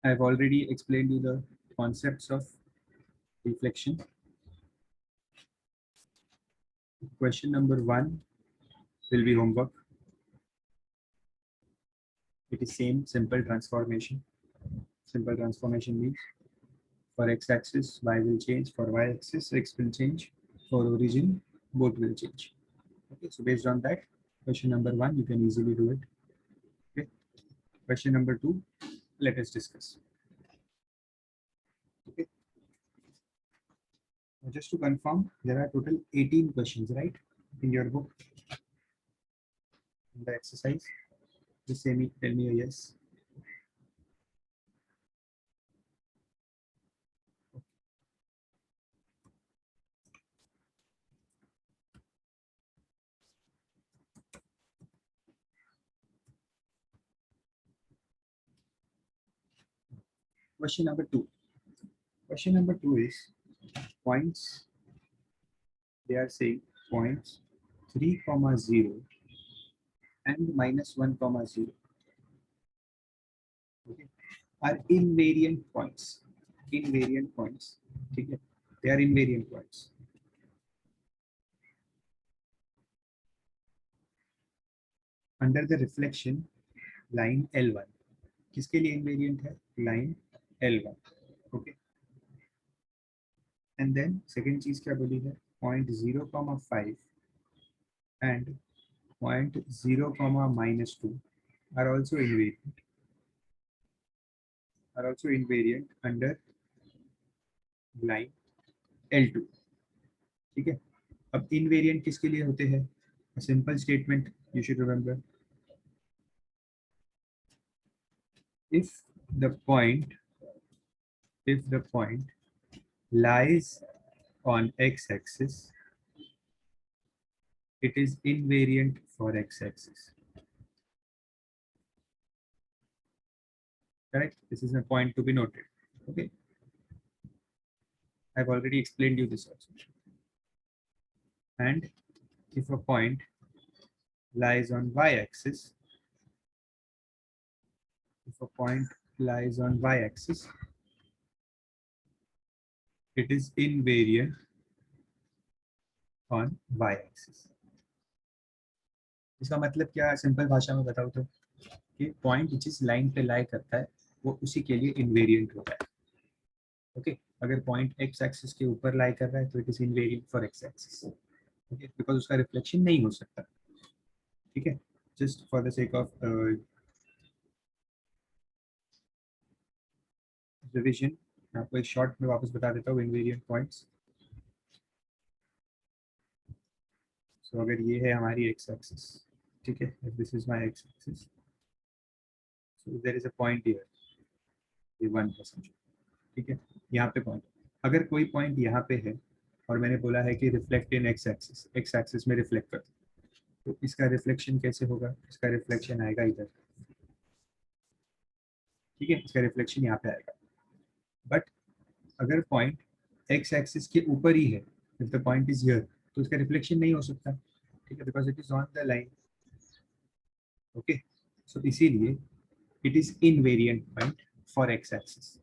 I've already explained you the concepts of reflection. Question number 1 will be homework. It is same simple transformation. Simple transformation means for x-axis y will change, for y-axis x will change, for origin both will change. Okay, so based on that, question number 1 you can easily do it. Okay, question number 2, let us discuss. Okay, now just to confirm, there are total 18 questions, right, in your book, in the exercise. Just tell me a yes. Question number 2. Question number 2 is points. They are saying points 3, 0 and -1, 0. Okay, are invariant points. Invariant points. Okay, they are invariant points. Under the reflection line L1. किसके लिए invariant है? Line L1. Okay. And then second चीज क्या बोली है? Point 0, 5 and point 0, -2 are also invariant. Are also invariant under line L2. ठीक है. अब invariant किसके लिए होते हैं? A simple statement you should remember. If the point lies on x-axis, it is invariant for x-axis. Correct? This is a point to be noted. Okay. I've already explained you this also. And if a point lies on y-axis, it is invariant on y-axis. इसका मतलब क्या है? Simple भाषा में बताओ तो कि point जिस लाइन पे लाई करता है वो उसी के लिए इनवेरिएंट होता है. ओके, अगर पॉइंट एक्स एक्सिस के ऊपर लाई कर रहा है तो it is invariant for x axis. Okay, because उसका रिफ्लेक्शन नहीं हो सकता. ठीक है, just for the sake of revision आपको एक शॉर्ट में वापस बता देता हूँ इनवेरिएंट पॉइंट्स. सो अगर ये है हमारी एक्स एक्सिस, ठीक है, this is my x axis, so there is a point here, ये 1%. ठीक है, यहाँ पे पॉइंट. अगर कोई पॉइंट यहाँ पे है और मैंने बोला है कि रिफ्लेक्ट इन एक्स एक्सिस में रिफ्लेक्ट कर, तो इसका रिफ्लेक्शन कैसे होगा? इसका रिफ्लेक्शन आएगा इधर. ठीक है, इसका रिफ्लेक्शन यहाँ पे आएगा. बट अगर पॉइंट एक्स एक्सिस के ऊपर ही है, if the point is here, तो इसका रिफ्लेक्शन नहीं हो सकता. ठीक है, because it is on the line. Okay, so इसीलिए it is invariant point for x axis.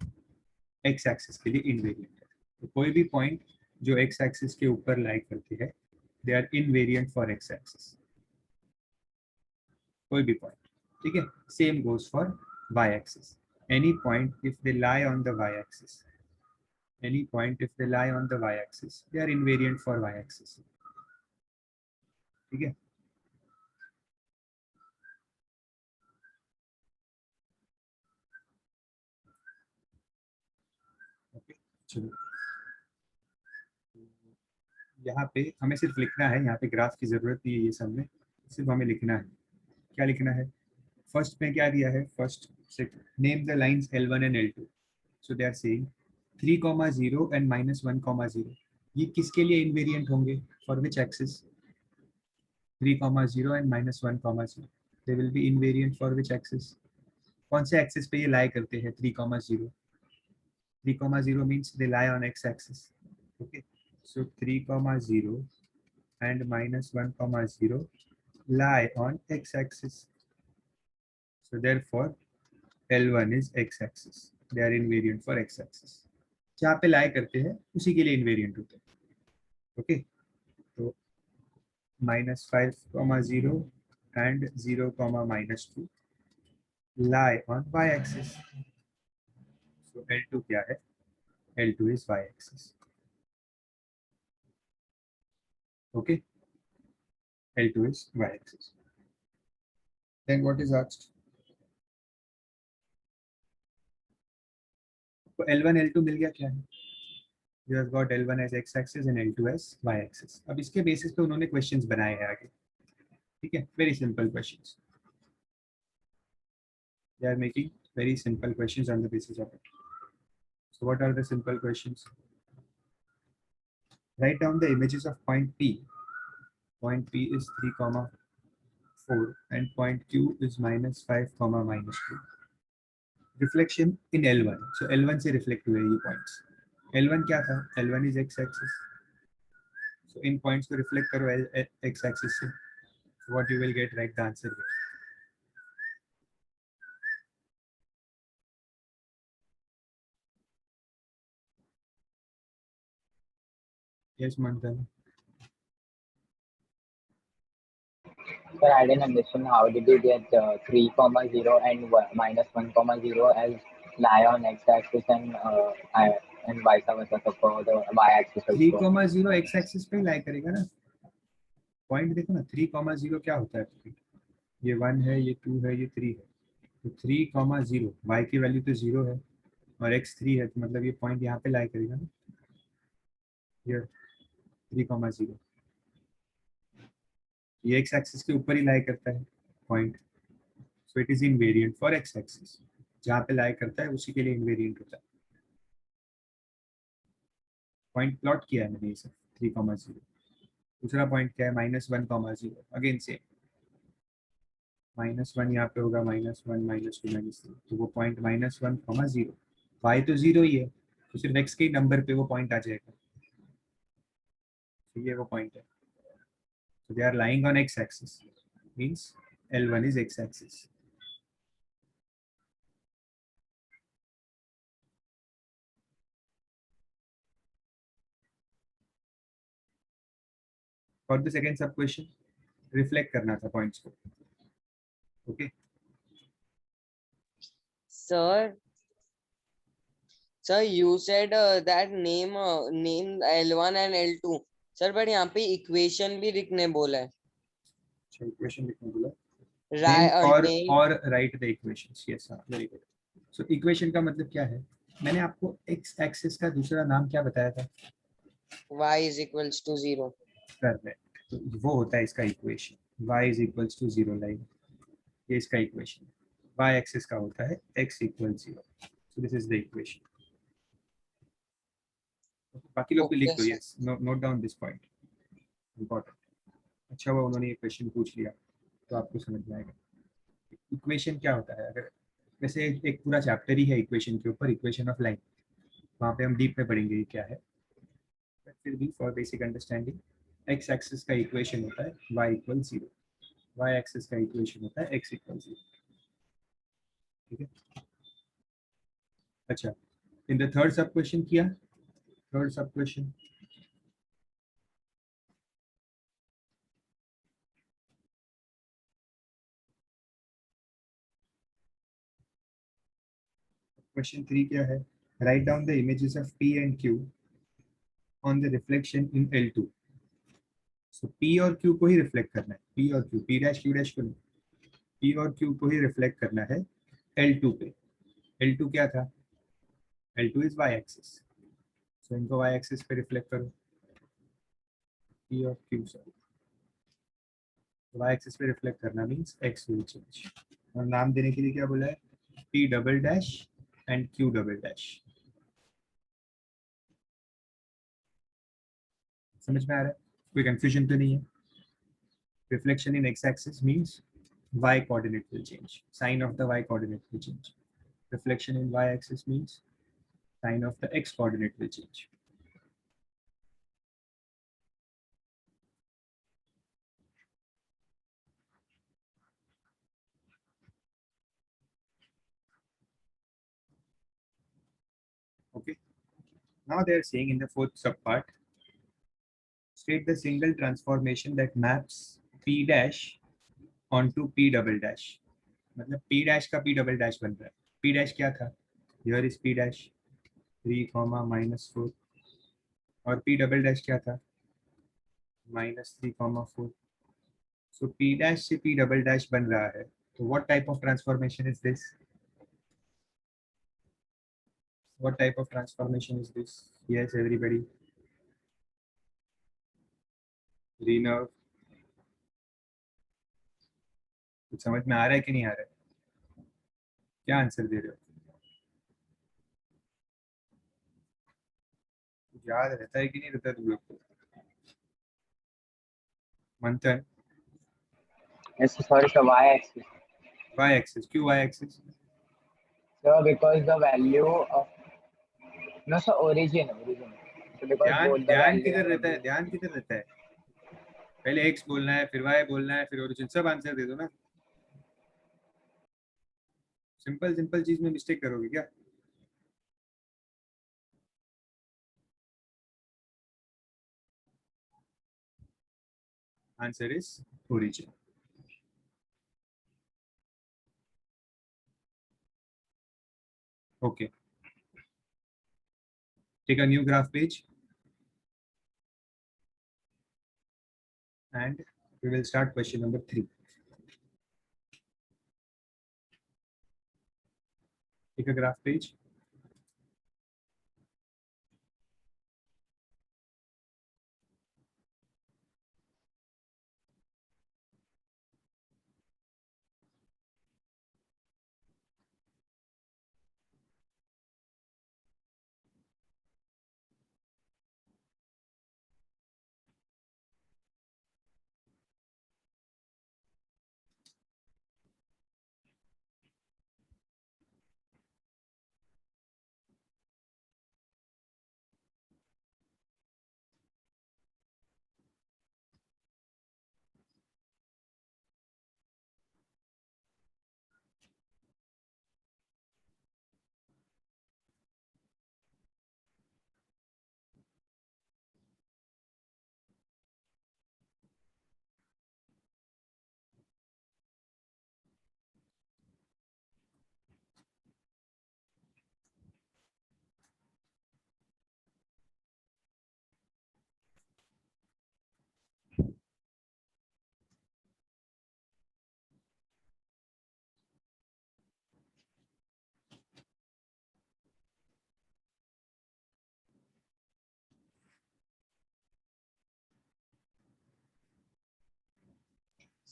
X axis के लिए इनवेरिएंट है. तो कोई भी पॉइंट जो एक्स एक्सिस के ऊपर लाई करती है, they are invariant for x axis. कोई भी पॉइंट. ठीक है, same goes for y axis. Any point if they lie on the y axis, they are invariant for y axis. ठीक है. ओके, चलो यहाँ पे हमें सिर्फ लिखना है. यहाँ पे ग्राफ की जरूरत नहीं है, ये सब में सिर्फ हमें लिखना है. क्या लिखना है? फर्स्ट में क्या दिया है? First name the lines L1 and L2. So they are saying 3, 0 and -1, 0. ये किसके लिए इनवेरिएंट होंगे? For which axis? 3, 0 and -1, 0. They will be invariant for which axis? कौन से एक्सिस पे ये लाई करते हैं? 3, 0. 3, 0 means they lie on x axis. Okay, so 3, 0 and -1, 0 lie on x axis. So therefore L1 is x axis. They are invariant for x axis. जहाँ पे लाई करते हैं उसी के लिए इनवेरिएंट होते हैं। ओके, तो -5, 0 and 0, -2 lie on y axis. So L2 क्या है? L2 is y axis. Okay, L2 is y axis. Then what is asked? तो L1 L2 मिल गया क्या है? You have got L1 as x axis and L2 as y axis. अब इसके basis पे उन्होंने क्वेश्चंस बनाए हैं आगे, ठीक है, very simple questions. They are making very simple questions on the basis of it. So what are the simple questions? Write down the images of point P. Point P is 3, 4 and point Q is -5, -2. Reflection in L1. So L1 से reflect हुए ये points. L1 क्या था? L1 is x axis. So in points को reflect करो x axis से. So what you will get? Write the answer here. Yes, Manthan. Sir, I didn't understand how did you get 3, 0 and -1, 0 as lie on x-axis and vice versa so for the y-axis 3, also. 0 x axis पे लाई करेगा ना. Point देखो ना, 3, 0 क्या होता है? ये 1 है, ये 2 है, ये 3 है. तो 3, 0 y की वैल्यू तो 0 है और x 3 है, तो मतलब ये पॉइंट यहाँ पे लाई करेगा ना. ये 3, 0 ये x एक्सिस के ऊपर ही लाई करता है point. So it is invariant for x axis. जहाँ पे लाई करता है उसी के लिए इनवेरिएंट होता है. पॉइंट प्लॉट किया है मैंने ये सब 3, 0. दूसरा पॉइंट क्या है? -1, 0. अगेन सेम, -1 यहाँ पे होगा, -1, -2, -3. तो वो पॉइंट -1, 0. y तो 0 ही है, तो सिर्फ x के नंबर पे वो पॉइंट आ जाएगा. तो ये वो पॉइंट है. So they are lying on x axis, means L1 is x axis. For the second sub question, reflect करना था points को. Okay. Sir, you said that name L1 and L2. Sir, but यहाँ पे equation भी लिखने बोला है. अच्छा, equation लिखने बोला. Name और write the equations. Yes, हाँ, very good. So equation का मतलब क्या है? मैंने आपको x axis का दूसरा नाम क्या बताया था? y is equals to 0. Correct. तो वो होता है इसका equation. y is equals to 0 line. ये इसका equation. y axis का होता है x equals 0. So this is the equation. बाकी लोग भी लिख दो. Yes, note down this point, important. अच्छा हुआ उन्होंने ये क्वेश्चन पूछ लिया, तो आपको समझ में आएगा इक्वेशन क्या होता है. अगर वैसे एक पूरा चैप्टर ही है इक्वेशन के ऊपर, इक्वेशन ऑफ लाइन. वहाँ पे हम डीप में पढ़ेंगे ये क्या है. फिर भी for basic understanding, x axis का इक्वेशन होता है y इक्वल 0. वाई एक्सिस का इक्वेशन होता है x इक्वल 0. ठीक है. अच्छा, इन द थर्ड सब क्वेश्चन किया. थर्ड सब क्वेश्चन, क्वेश्चन 3 क्या है? Write down the images of P and Q on the reflection in L2. So P और Q को ही रिफ्लेक्ट करना है. P और Q, P dash Q dash को नहीं. P और Q को ही रिफ्लेक्ट करना है L2 पे. L2 क्या था? L2 is y axis. सो इनको y एक्सिस पे रिफ्लेक्ट करो. P और Q, सॉरी, y एक्सिस पे रिफ्लेक्ट करना मींस x विल चेंज. और नाम देने के लिए क्या बोला है? P double dash and Q double dash. समझ में आ रहा है? कोई कंफ्यूजन तो नहीं है? Reflection in x-axis means y coordinate will change. Sign of the y coordinate will change. Reflection in y-axis means sign of the x coordinate will change. Okay. Now they are saying in the fourth subpart, state the single transformation that maps P dash onto P double dash. मतलब P dash का P double dash बन रहा है. P dash क्या था? Here is P dash 3, -4 और P double dash क्या था? -3, 4. So P dash से P double dash बन रहा है. So what type of transformation is this? What type of transformation is this? Yes, everybody. Renerve. कुछ समझ में आ रहा है कि नहीं आ रहा है? क्या आंसर दे रहे हो? याद रहता है कि नहीं रहता तुम लोग को? मंथन. Yes, sorry, sir, y-axis. Y axis. क्यों Y axis? Sir, because the value of no, sir, origin. So because ध्यान both the ध्यान value किधर and रहता है? origin. ध्यान किधर रहता है? पहले x बोलना है, फिर y बोलना है, फिर ओरिजिन. सब आंसर दे दो ना. सिंपल सिंपल चीज में मिस्टेक करोगे क्या? Answer is origin. Okay. Take a new graph page and we will start question number 3. Take a graph page.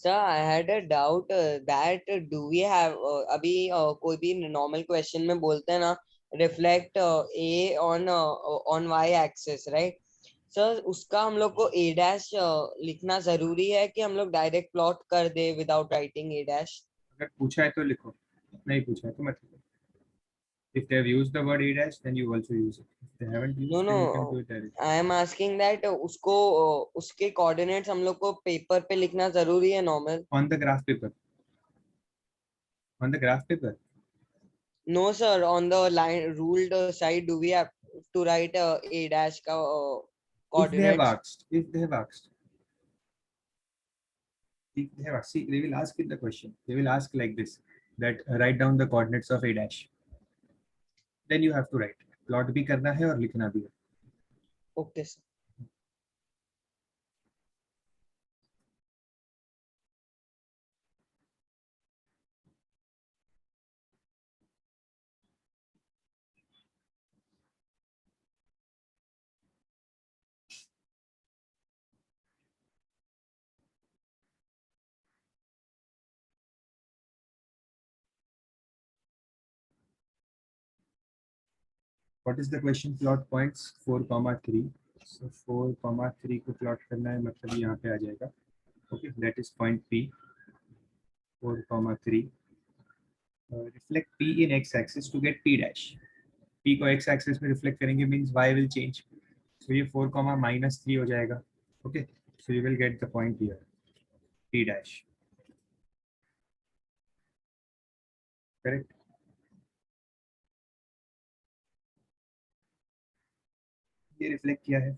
Sir, I had a doubt that do we have अभी कोई भी normal question में बोलते हैं ना reflect A on y axis, right? Sir, उसका हम लोग को A dash लिखना जरूरी है कि हम लोग डायरेक्ट प्लॉट कर दे without writing A dash? अगर पूछा है तो लिखो, नहीं पूछा है तो मत लिखो. If they have used the word A dash, then you also use it. If they haven't used, No, then you can do no. it directly. I am asking that उसको उसके कोऑर्डिनेट्स हम लोग को पेपर पे लिखना जरूरी है normal? On the graph paper. On the graph paper. No, sir. On the line ruled side, do we have to write A dash का If they have coordinates? asked, if they have asked, if they have asked, see, they will ask in the question. They will ask like this: that write down the coordinates of A dash. Then you have to write. Plot भी करना है और लिखना भी है. Okay, sir. What is the question? Plot points 4, 3. So 4, 3 को plot करना है, मतलब यहाँ पे आ जाएगा. Okay, that is point P. 4, 3. Reflect P in x-axis to get P dash. P को x-axis में reflect करेंगे means y will change. So ये 4, -3 हो जाएगा. Okay, so you will get the point here, P dash. Correct. ये reflect किया है।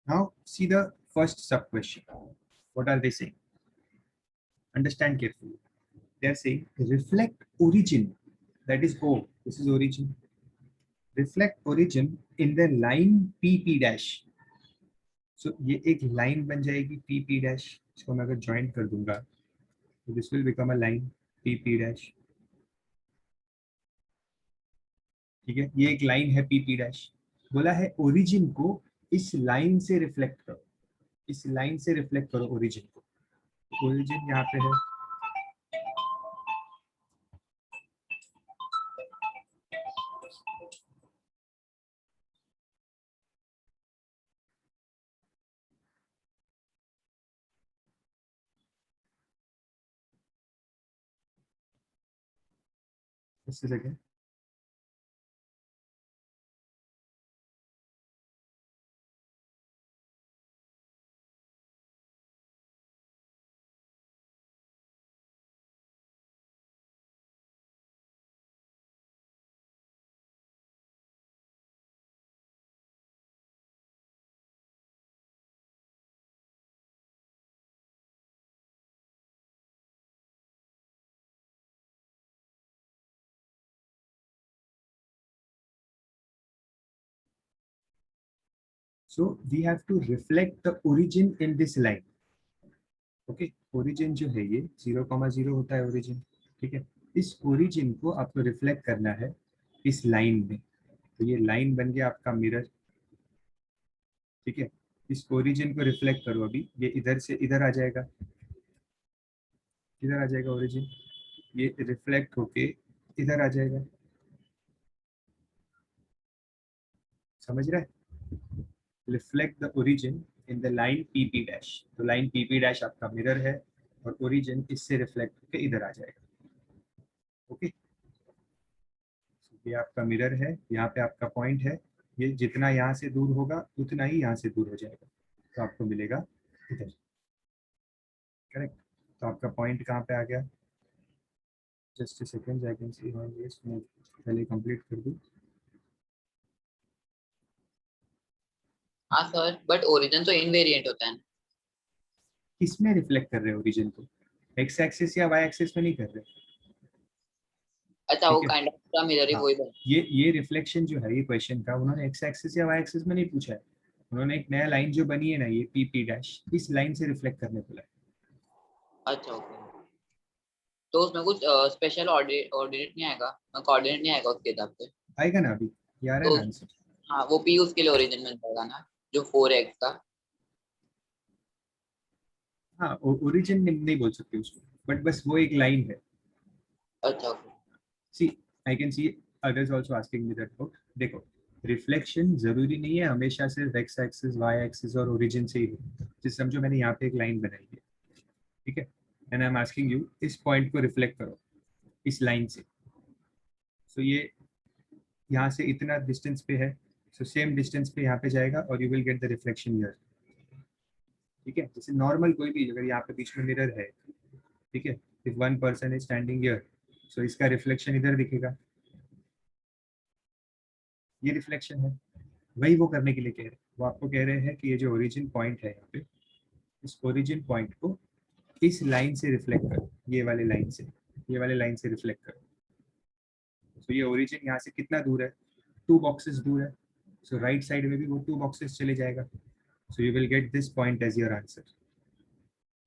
Now see the first sub question. What are they saying? Understand carefully. They are saying reflect origin, that is O, this is origin. Reflect origin in the line PP dash. So ये एक line बन जाएगी PP dash, इसको मैं अगर join कर दूंगा तो this will become a line PP dash. ठीक है, ये एक लाइन है PP dash. बोला है ओरिजिन को इस लाइन से रिफ्लेक्ट करो, इस लाइन से रिफ्लेक्ट करो ओरिजिन को. ओरिजिन यहाँ पे है, इससे जगह so we have to reflect the origin in this line. Okay, origin जो है ये 0,0 होता है ओरिजिन. ठीक है, इस ओरिजिन को आपको रिफ्लेक्ट करना है इस लाइन में. तो ये लाइन बन गया आपका मिरर. ठीक है, इस ओरिजिन को रिफ्लेक्ट करो. अभी ये इधर से इधर आ जाएगा, इधर आ जाएगा ओरिजिन. ये रिफ्लेक्ट होके इधर आ जाएगा. समझ रहा है? Reflect the origin in the line PP dash. तो लाइन PP डैश आपका मिरर है और ओरिजिन इससे रिफ्लेक्ट होके इधर आ जाएगा. ओके, ये आपका मिरर है, यहाँ पे आपका पॉइंट है. ये जितना यहाँ से दूर होगा उतना ही यहाँ से दूर हो जाएगा, तो आपको मिलेगा इधर. करेक्ट. तो आपका पॉइंट कहाँ पे आ गया? Just a second, I can see how this. मैं पहले कंप्लीट कर दूँ. हाँ सर, बट ओरिजिन तो इनवेरिएंट होता है. किसमें रिफ्लेक्ट कर रहे हो ओरिजिन को? एक्स एक्सिस या वाई एक्सिस में नहीं कर रहे. अच्छा, वो ठीक है. काइंड ऑफ का मिरर ही हाँ, वही बना. ये रिफ्लेक्शन जो है ये क्वेश्चन का उन्होंने एक्स एक्सिस या वाई एक्सिस में नहीं पूछा है. उन्होंने एक नया लाइन जो बनी है ना ये PP डैश, इस लाइन से रिफ्लेक्ट करने बोला है. अच्छा ओके. तो उसमें कुछ स्पेशल ऑर्डिनेट नहीं आएगा, कोऑर्डिनेट नहीं आएगा उसके हिसाब से? आएगा ना, अभी ये आ रहा है तो ना आंसर. हाँ, वो P उसके लिए ओरिजिन बन जाएगा ना, जो 4x का. हाँ, ओरिजिन नहीं बोल सकते उसको, बट बस वो एक लाइन है. अच्छा okay. See, I can see others also asking me that doubt. देखो, रिफ्लेक्शन जरूरी नहीं है हमेशा सिर्फ एक्स एक्सिस वाई एक्सिस और ओरिजिन से ही हो. जैसे समझो मैंने यहाँ पे एक लाइन बनाई है. ठीक है, and I am asking you इस पॉइंट को रिफ्लेक्ट करो इस लाइन से. सो ये यहाँ से इतना डिस्टेंस पे है, सो सेम डिस्टेंस पे यहाँ पे जाएगा और you will get the reflection here. ठीक है, जैसे नॉर्मल कोई भी, अगर यहाँ पे बीच में मिरर है, ठीक है, if one person is standing here, so इसका रिफ्लेक्शन इधर दिखेगा. ये रिफ्लेक्शन है. वही वो करने के लिए कह रहे हैं. वो आपको कह रहे हैं कि ये जो ओरिजिन पॉइंट है यहाँ पे, इस ओरिजिन पॉइंट को इस लाइन से रिफ्लेक्ट करो, ये वाले लाइन से, ये वाले लाइन से रिफ्लेक्ट करो. तो ये ओरिजिन यहाँ से कितना दूर है? 2 बॉक्सेस दूर है. सो राइट साइड में भी वो 2 बॉक्सेस चले जाएगा. So you will get this point as your answer.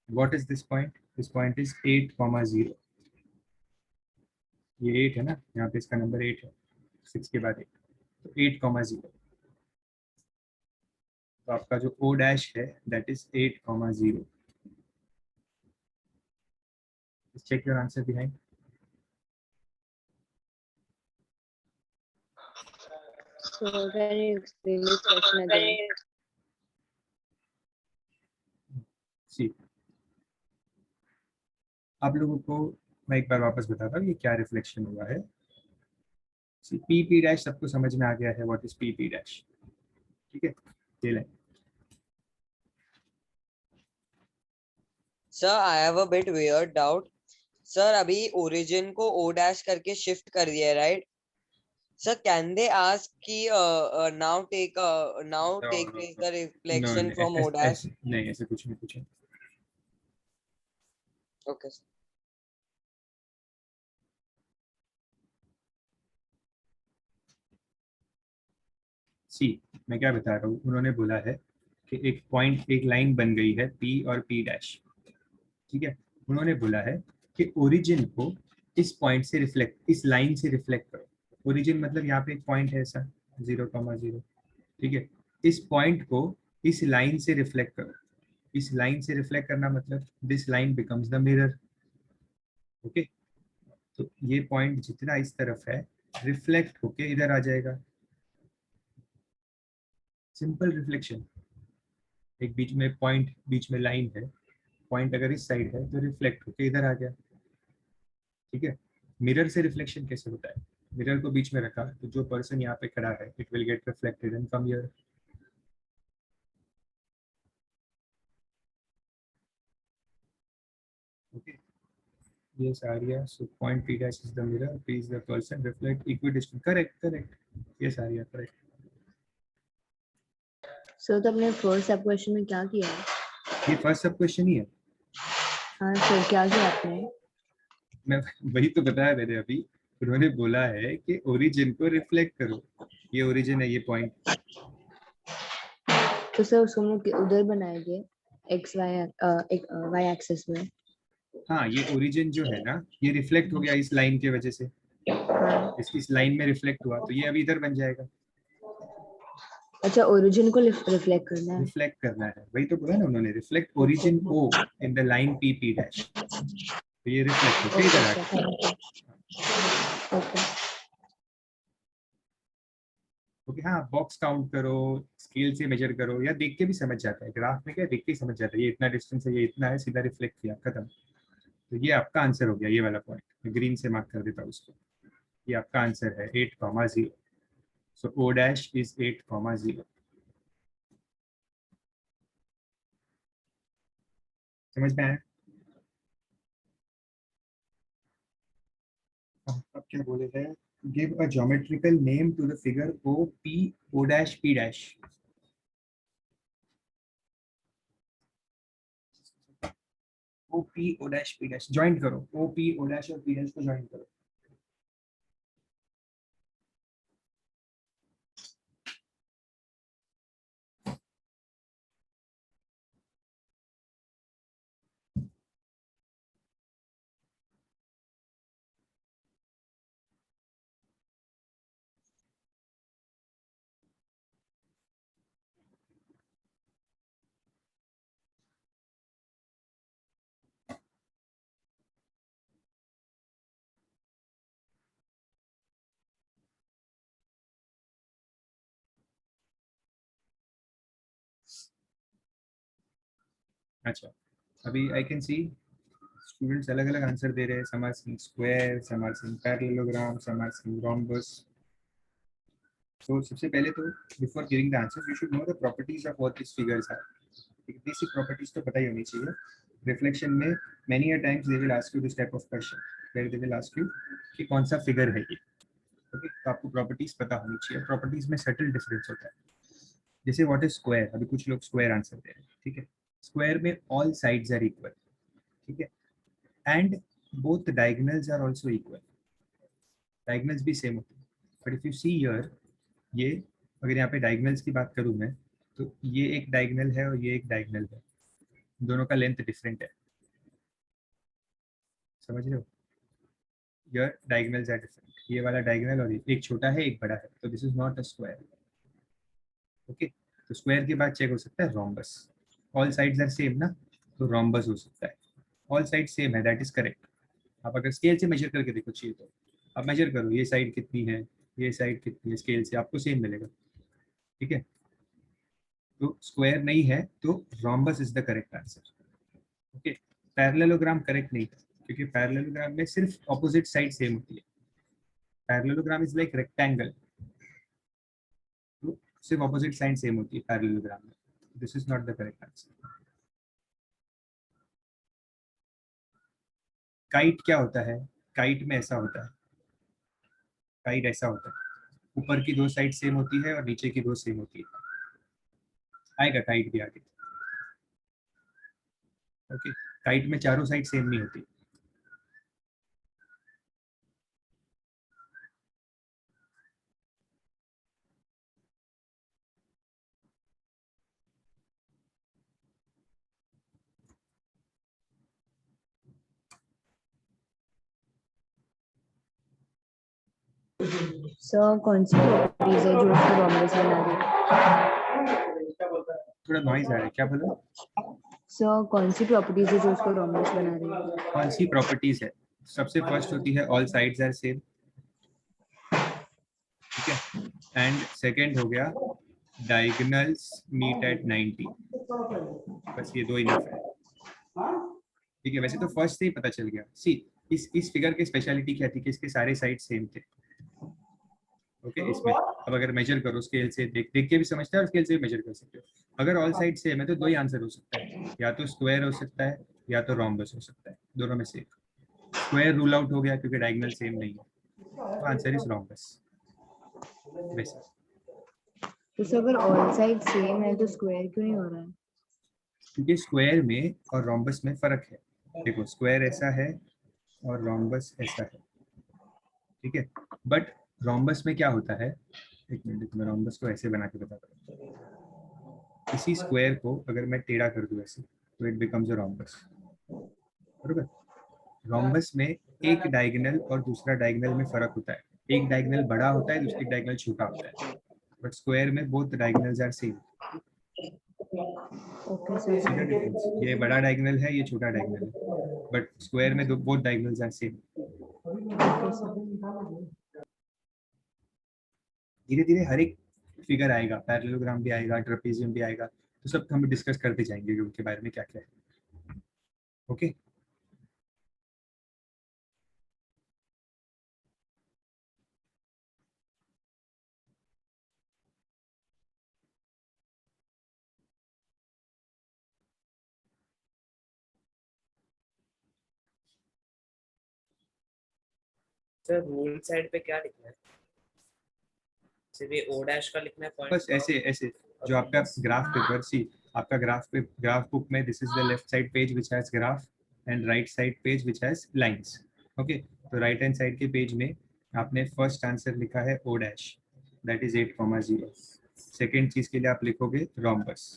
What is this point? This point is 8,0. ये 8 है ना, यहाँ पे इसका नंबर 8 है, 6 के बाद 8, तो 8,0. तो आपका जो O डैश है that is 8,0. Check your answer behind. So can you explain this question again? सी, आप लोगों को मैं एक बार वापस बताता हूँ ये क्या रिफ्लेक्शन हुआ है. सी, PP डैश सबको समझ में आ गया है. What is PP dash? ठीक है, ये line. Sir, I have a bit weird doubt. Sir अभी ओरिजिन को ओ डैश करके शिफ्ट कर दिया है, right? Sir can they ask कि now take place the no reflection from O dash? नहीं, ऐसे कुछ नहीं पूछा। Okay sir. सी, मैं क्या बता रहा हूँ, उन्होंने बोला है कि एक पॉइंट, एक लाइन बन गई है पी और पी डैश, ठीक है। उन्होंने बोला है कि ओरिजिन को इस पॉइंट से रिफ्लेक्ट, इस लाइन से रिफ्लेक्ट करो। ओरिजिन मतलब यहाँ पे एक पॉइंट है ऐसा 0,0, ठीक है। इस पॉइंट को इस लाइन से रिफ्लेक्ट करो। इस लाइन से रिफ्लेक्ट करना मतलब this line becomes the mirror, okay. तो ये पॉइंट जितना इस तरफ है रिफ्लेक्ट होके इधर आ जाएगा, सिंपल रिफ्लेक्शन। एक बीच में पॉइंट, बीच में लाइन है, पॉइंट अगर इस साइड है तो रिफ्लेक्ट होके इधर आ गया, ठीक है। मिरर से रिफ्लेक्शन कैसे होता है? मिरर को बीच में रखा तो जो पर्सन यहाँ पे खड़ा है it will get reflected and come here. Okay, yes Arya, so point p dash is the mirror, p is the person, reflect equidistant, correct, yes Arya, correct। Sir तो अपने फर्स्ट सब क्वेश्चन में क्या किया है? ये फर्स्ट सब question ही है। हाँ सर, क्या किया आपने? मैं वही तो बताया मैंने अभी। उन्होंने बोला है कि ओरिजिन को रिफ्लेक्ट करो, ये ओरिजिन है, ये पॉइंट। तो सर उसको हम लोग उधर बनाएंगे एक्स वाई एक वाई एक्सिस में। हाँ, ये ओरिजिन जो है ना, ये रिफ्लेक्ट हो गया इस लाइन की वजह से, हाँ। इस लाइन में रिफ्लेक्ट हुआ तो ये अभी इधर बन जाएगा। अच्छा, ओरिजिन को रिफ्लेक्ट करना है। रिफ्लेक्ट करना है, वही तो बोला ना उन्होंने, reflect origin O in the line P P dash, तो ये रिफ्लेक्ट होके इधर आ गया। ओके। ओके, हाँ, बॉक्स काउंट करो, स्केल से मेजर करो, या देख के भी समझ जाता है। ग्राफ में क्या देख के ही समझ जाता है, ये इतना डिस्टेंस है, ये इतना है, सीधा रिफ्लेक्ट किया, खत्म। तो ये आपका आंसर हो गया, ये वाला पॉइंट मैं ग्रीन से मार्क कर देता हूँ उसको। ये आपका आंसर है 8,0। So O dash is 8,0। समझ में आया? अब क्या बोले थे? Give a geometrical name to the figure O P O dash P dash. O P O dash P dash join करो, ओ पी ओ डैश और पी डैश को ज्वाइन करो। अच्छा, अभी आई कैन सी स्टूडेंट्स अलग अलग आंसर दे रहे हैं। Some are saying square, some are saying parallelogram, some are saying rhombus. तो सबसे पहले तो before giving the answer you should know the properties of what this figures are. एक बेसिक प्रॉपर्टीज तो पता ही होनी चाहिए। रिफ्लेक्शन में many a times they will ask you this type of question, where they will ask you कि कौन सा फिगर है ये। ओके, तो आपको प्रॉपर्टीज पता होनी चाहिए। प्रॉपर्टीज में सटल डिफरेंस होता है। जैसे व्हाट इज स्क्वायर, अभी कुछ लोग स्क्वायर आंसर दे रहे हैं, ठीक है। स्क्वायर में ऑल साइड्स आर इक्वल, ठीक है, and both diagonals are also equal. Diagonals भी सेम होते हैं, but if you see here, ये अगर यहाँ पे डायगोनल्स की बात करूँ मैं, तो ये एक डायगोनल है और ये एक डायगोनल है, दोनों का लेंथ डिफरेंट है। समझ रहे हो? योर डायगोनल्स आर डिफरेंट, ये वाला डायगोनल और एक छोटा है एक बड़ा है, तो this is not a square. Okay, तो स्क्वायर के बाद चेक हो सकता है rhombus. All sides are same ना, तो रोम्बस हो सकता है। ऑल साइड सेम है, दैट इज करेक्ट। आप अगर स्केल से मेजर करके देखो चाहिए तो आप मेजर करो, ये साइड कितनी है, ये साइड कितनी है, स्केल से आपको सेम मिलेगा, ठीक है। तो स्क्वायर नहीं है तो rhombus is the correct answer. Okay, parallelogram correct नहीं है, क्योंकि पैरेललोग्राम में सिर्फ ऑपोजिट साइड सेम होती है। पैरेललोग्राम इज लाइक रेक्टेंगल, तो सिर्फ ऑपोजिट साइड सेम होती है पैरेललोग्राम में। This is not the correct answer. Kite क्या होता है, काइट में ऐसा होता है, काइट ऐसा होता है, ऊपर की दो साइड सेम होती है और नीचे की दो सेम होती है, आएगा काइट भी आगे। ओके, काइट में चारों साइड सेम नहीं होती। सर कौन सी प्रॉपर्टीज है जो उसको रॉम्बस बना रही है? थोड़ा नॉइज आ रहा है, क्या बोला? सर कौन सी प्रॉपर्टीज है जो उसको रॉम्बस बना रही है? कौन सी प्रॉपर्टीज है? सबसे फर्स्ट होती है ऑल साइड्स आर सेम, ठीक है, एंड सेकंड हो गया डायगोनल्स मीट एट 90। बस ये दो इनफ है, ठीक है। वैसे तो फर्स्ट से ही पता चल गया। सी इस फिगर की स्पेशलिटी क्या थी कि इसके सारे साइड सेम थे। ओके, इसमें अब अगर मेजर करो स्केल से, देख देख के भी समझता है और स्केल से भी मेजर कर सकते हो। अगर ऑल साइड सेम है तो दो ही आंसर हो सकता है, या तो स्क्वायर हो सकता है या तो रोम्बस हो सकता है, दोनों में से एक। स्क्वायर रूल आउट हो गया क्योंकि डायगोनल सेम नहीं है, तो आंसर इज रोम्बस। वैसा तो सर अगर ऑल साइड सेम है तो स्क्वायर क्यों नहीं हो रहा है? क्योंकि स्क्वायर में और रोम्बस में फर्क है। देखो स्क्वायर ऐसा है और रोम्बस ऐसा है, ठीक है। बट रोम्बस में क्या होता है, एक मिनट मैं रोम्बस को ऐसे बना के बताता हूँ। इसी स्क्वायर को अगर मैं टेढ़ा कर दूं ऐसे तो इट बिकम्स अ रोम्बस, बरोबर। रोम्बस में एक डायगोनल और दूसरा डायगोनल में फर्क होता है, एक डायगोनल बड़ा होता है, दूसरी डायगोनल छोटा होता है। बट स्क्वायर में both diagonals are same. Okay sir. See the difference, ये बड़ा डायगोनल है, ये छोटा डायगोनल है, बट स्क्वायर में दो both diagonals are same. Okay sir. धीरे धीरे हर एक फिगर आएगा, पैरेललोग्राम भी आएगा, ट्रेपेजियम भी आएगा, तो सब हम डिस्कस करते जाएंगे कि उनके बारे में क्या क्या है। ओके, सर रूल साइड पे क्या लिखना है? सिर्फ ये ओ डैश का लिखना है पॉइंट? बस ऐसे ऐसे जो आपका ग्राफ पेपर, सी आपका ग्राफ बुक में this is the left side page which has graph and right side page which has lines. Okay, तो राइट हैंड साइड के पेज में आपने फर्स्ट आंसर लिखा है O dash, that is 8,0। Second चीज के लिए आप लिखोगे rhombus.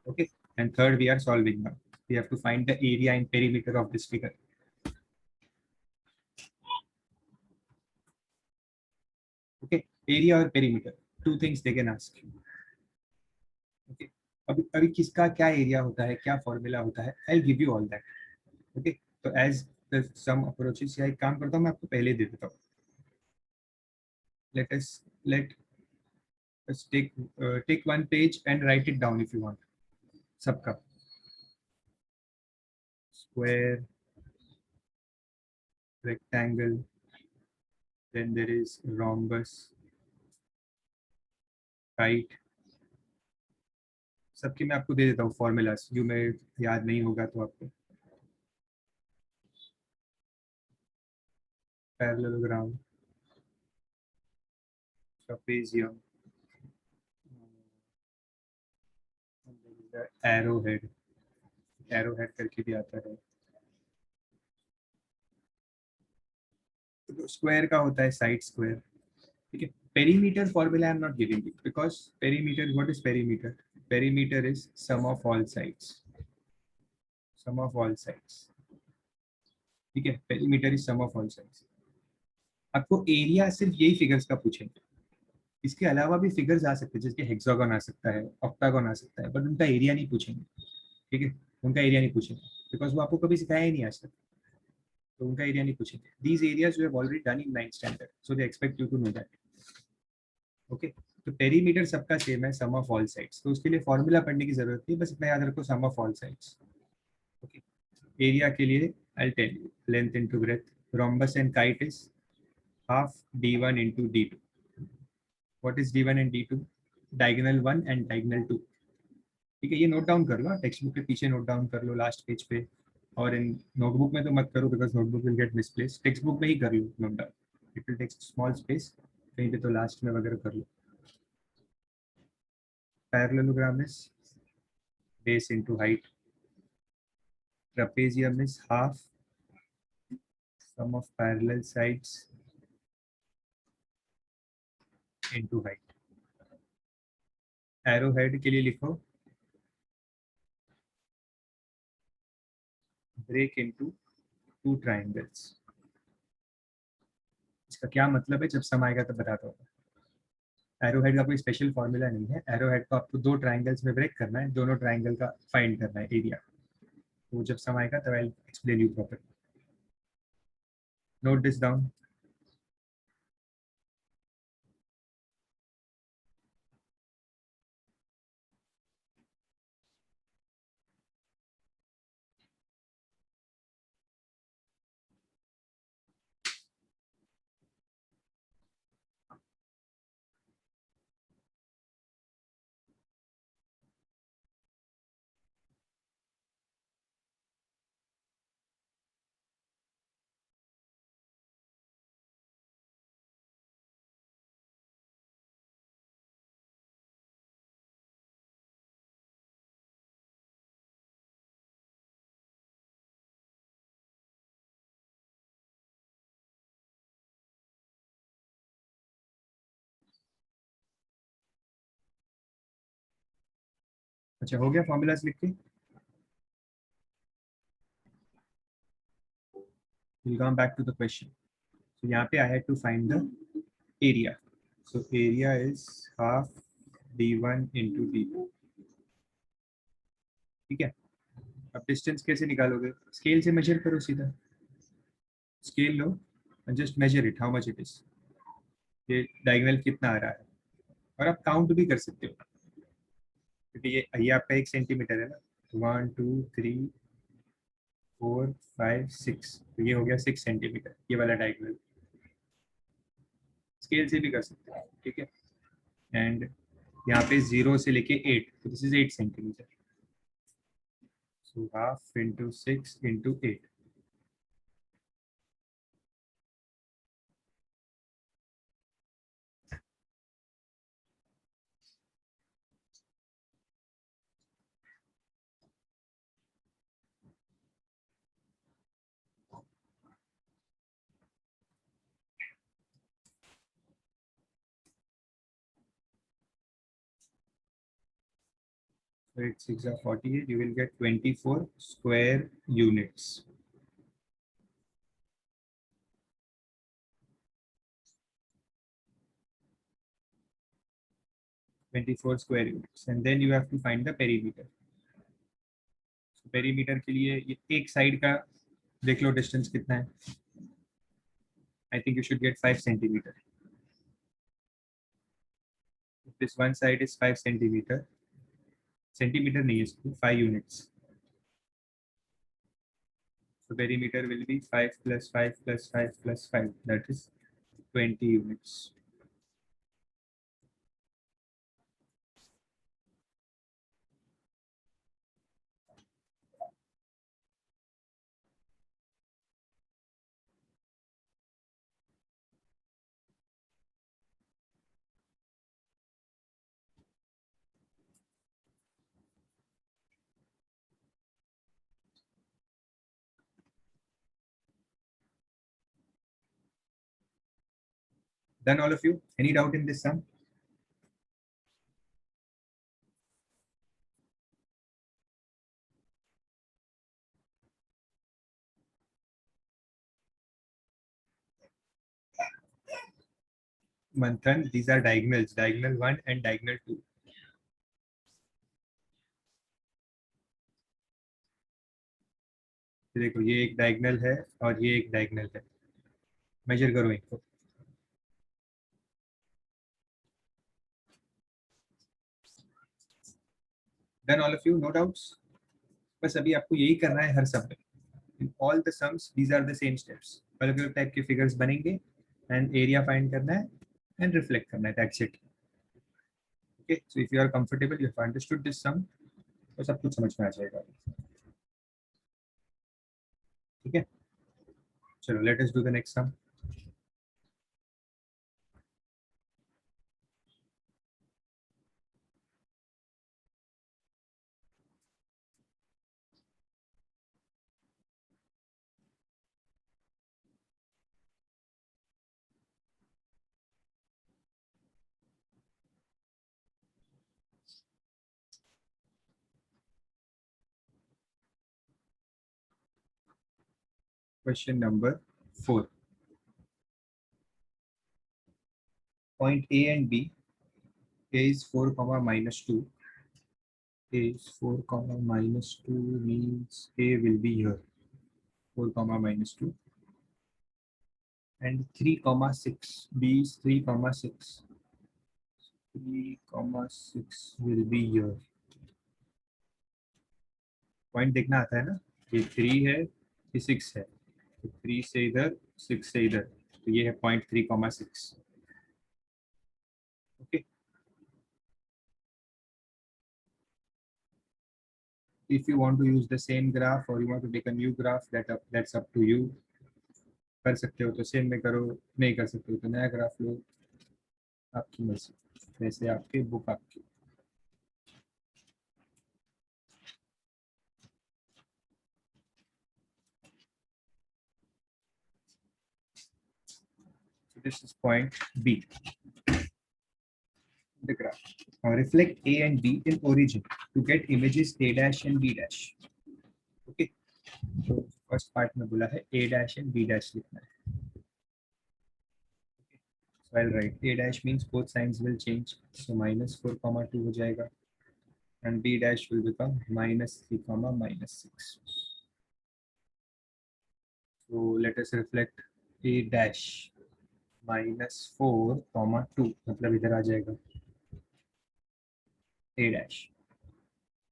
Okay, and third we are solving now, we have to find the area and perimeter of this figure. Okay, area और perimeter, two things they can ask. Okay, अभी अभी किसका क्या एरिया होता है, क्या फॉर्मूला होता है, I give you all that. Okay, तो एज द सम अप्रोचेस, या एक काम करता हूँ मैं आपको पहले दे देता हूँ। let us take one page and write it down if you want, सबका square, rectangle, then there is rhombus, kite, सबकी मैं आपको दे देता हूँ फॉर्मूलाज, जो मैं याद नहीं होगा तो आपको। पैरेललोग्राम, ट्रेपेजियम, एरोहेड, एरोहेड करके भी आता है। स्क्वायर का होता है साइड स्क्वायर, ठीक है। Perimeter formula I am not giving it because perimeter, what is perimeter? Perimeter is sum of all sides, sum of all sides, ठीक है। Perimeter is sum of all sides. आपको area सिर्फ यही figures का पूछेंगे, इसके अलावा भी फिगर्स आ सकते हैं, जैसे हेक्सागन आ सकता है, ऑक्टागन आ सकता है, बट उनका एरिया नहीं पूछेंगे, ठीक है। उनका एरिया नहीं पूछेंगे बिकॉज वो आपको कभी सिखाया ही नहीं आज तक, तो उनका एरिया नहीं पूछेंगे। These areas you have already done in 9th standard, so they expect you to know that. Okay, तो पेरीमीटर सबका सेम है, सम ऑफ ऑल साइड्स, तो उसके लिए फॉर्मूला पढ़ने की जरूरत नहीं, बस इतना याद रखो, sum of all sides. Okay, area के लिए I tell you, length into breadth, rhombus and kite is half d1 into d2. What is d1 and d2? Diagonal 1 and diagonal 2, ठीक है। ये नोट डाउन कर लो, टेक्स्ट बुक के पीछे note down कर लो, last page पे और इन नोटबुक में तो मत करो because notebook will get misplace, text book में ही कर लो note down, it will take small space, कहीं पे तो लास्ट में वगैरह कर लो। Parallelogram is base into height, trapezium is half sum of parallel sides into height। arrowhead के लिए लिखो break into two triangles। इसका क्या मतलब है, जब सम आएगा तब बताता हूँ। एरोहेड का कोई स्पेशल फॉर्मूला नहीं है, एरोहेड को आपको दो ट्राइंगल्स में ब्रेक करना है, दोनों ट्राइंगल का फाइंड करना है एरिया, तो जब सम आएगा तब I will explain you properly. Note this down. अच्छा हो गया फॉर्मूलाज लिख के। We'll come back to the question. So यहाँ पे I had to find the area. So area is half d1 into d2। ठीक है, अब डिस्टेंस कैसे निकालोगे, स्केल से मेजर करो सीधा, scale low and just measure it how much it is, ये डायगोनल कितना आ रहा है, और आप काउंट भी कर सकते हो क्योंकि ये आपका 1 सेंटीमीटर है ना, 1 2 3 4 5 6, तो ये हो गया 6 सेंटीमीटर ये वाला डायगोनल, स्केल से भी कर सकते हो। ठीक है, एंड यहाँ पे 0 से लेके 8, तो this is 8 centimetre, so half into 6 into 8। So 8 6 are 48, you will get 24 square units। square units, and then you have to find the perimeter। So perimeter के लिए ये एक साइड का देख लो डिस्टेंस कितना है, I think you should get 5 centimeter। If this one side is 5 centimeter, centimeter नहीं है, 5 units, so perimeter will be 5 plus 5 plus 5 plus 5, that is 20 units। Done all of you? Any doubt in this sum? Manthan, these are diagonals, diagonal 1 and diagonal 2। देखो ये एक diagonal है और ये एक diagonal है, मेजर करो इनको। Done all of you? No doubts? बस अभी आपको यही करना है हर सम में। In all the sums, these are the same steps। अलग अलग टाइप के फिगर्स बनेंगे एंड एरिया फाइंड करना है एंड रिफ्लेक्ट करना है, that's it. Okay, so if you are comfortable, you have understood this sum, तो सब कुछ समझ में आ जाएगा। ठीक है, चलो let us do the next sum. Question number 4. Point A and B. A is 4 comma minus 2. A is 4 comma minus 2 means A will be here. 4 comma minus 2. And 3 comma 6. B is 3 comma 6. 3 comma 6 will be here. Point देखना आता है ना, ये 3 है, ये 6 है, तो 3 से इधर, 6 से इधर, तो ये है point 3 comma 6. Okay. If you want to use the same graph or you want to take a new graph, that's up to you. कर सकते हो तो सेम में करो, नहीं कर सकते हो तो नया ग्राफ लो, आपकी मर्जी, वैसे आपके बुक आपकी. So this is point B. The graph. Now reflect A and B in origin to get images A dash and B dash. Okay. So first part में बोला है A dash and B dash लिखना है. So I'll write A dash means both signs will change. So minus 4 comma 2 हो जाएगा. And B dash will become minus 3 comma minus 6. So let us reflect A dash minus 4 comma 2, मतलब इधर आ जाएगा A dash.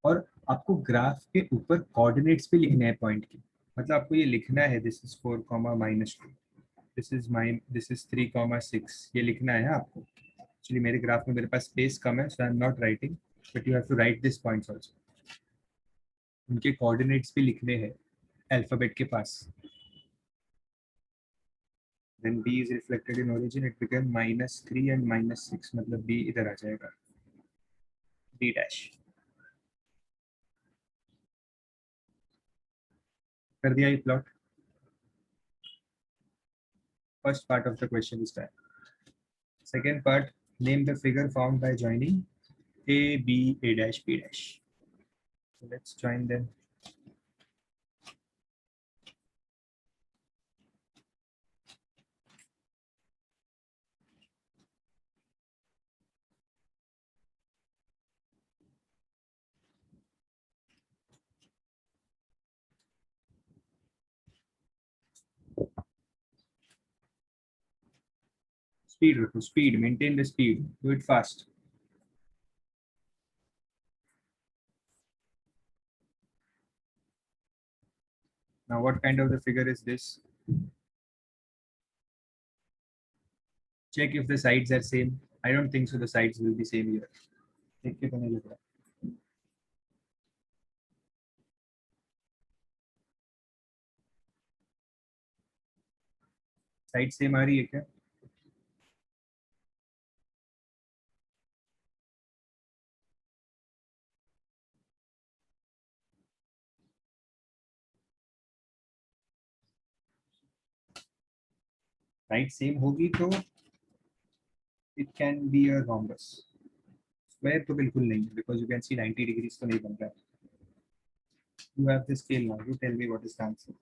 और आपको graph के ऊपर coordinates भी लिखने हैं पॉइंट की, मतलब आपको ये लिखना है this is 4 comma minus 2, this is 3 comma 6, ये लिखना है आपको. एक्चुअली मेरे ग्राफ में मेरे पास स्पेस कम है, so I am not writing, but you have to write this points also. उनके कोऑर्डिनेट्स भी लिखने हैं अल्फाबेट के पास. Then B is reflected in origin, it became minus 3 and minus 6, मतलब B इधर आ जाएगा, B dash. कर दिया ये plot. First part of the question is done. Second part, name the figure formed by joining A, B, A dash, B dash. So let's join them. Speed, Ritu, speed, maintain the speed, do it fast. Now, what kind of the figure is this? Check if the sides are same. I don't think so. The sides will be same here. देख के तो नहीं लग रहा. Side same आ रही है क्या? Side same होगी तो it can be a rhombus. Square तो बिल्कुल नहीं है, because you can see 90 degrees तो नहीं बन रहा है. You have the scale now. You tell me what is the answer.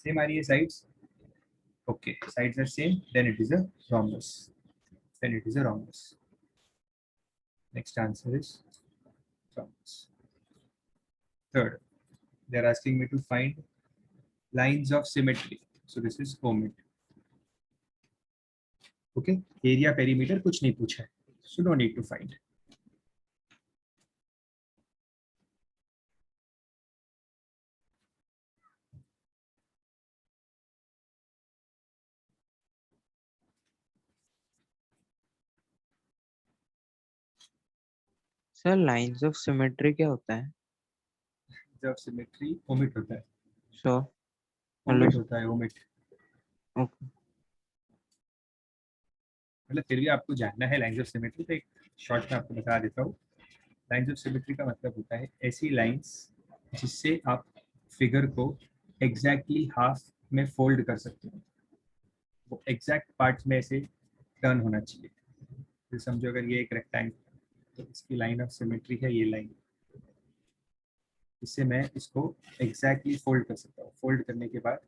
Same आ रही है sides. Okay, sides are same. Then it is a rhombus. Then it is a rhombus. Next answer is rhombus. Third, they are asking me to find lines of symmetry. So this is omit. Okay, area perimeter कुछ नहीं पूछा है. So no need to find. Sir lines of symmetry क्या होता है? जब symmetry omit होता है, सो ओमिट मतलब होता है, ओमिट। ओके मतलब फिर भी आपको जानना है लाइंस ऑफ सिमेट्री, तो एक शॉर्ट में आपको बता देता हूँ। लाइंस ऑफ सिमेट्री का मतलब होता है ऐसी लाइंस जिससे आप फिगर को एग्जैक्टली हाफ में फोल्ड कर सकते हो, वो एग्जैक्ट पार्ट्स में ऐसे टर्न होना चाहिए। तो समझो अगर ये एक रेक्टेंगल, तो इसकी लाइन ऑफ सिमेट्री है ये लाइन, इससे मैं इसको एग्जैक्टली फोल्ड कर सकता हूँ। फोल्ड करने के बाद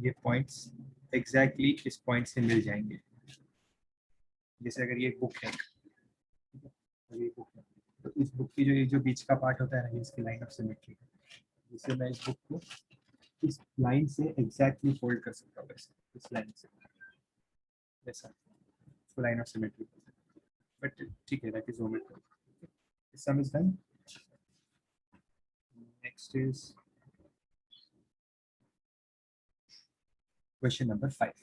ये पॉइंट्स एग्जैक्टली इस पॉइंट से मिल जाएंगे। जैसे अगर ये बुक है, अगर ये बुक है, तो इस बुक की जो ये जो बीच का पार्ट होता है ना, ये इसकी लाइन ऑफ सिमेट्री है, जिससे मैं इस बुक को इस लाइन से एग्जैक्टली फोल्ड कर सकता हूँ, वैसे इस लाइन से, ऐसा लाइन ऑफ सिमेट्री। बट ठीक है, that is omit. This sum is done. Next is question number 5.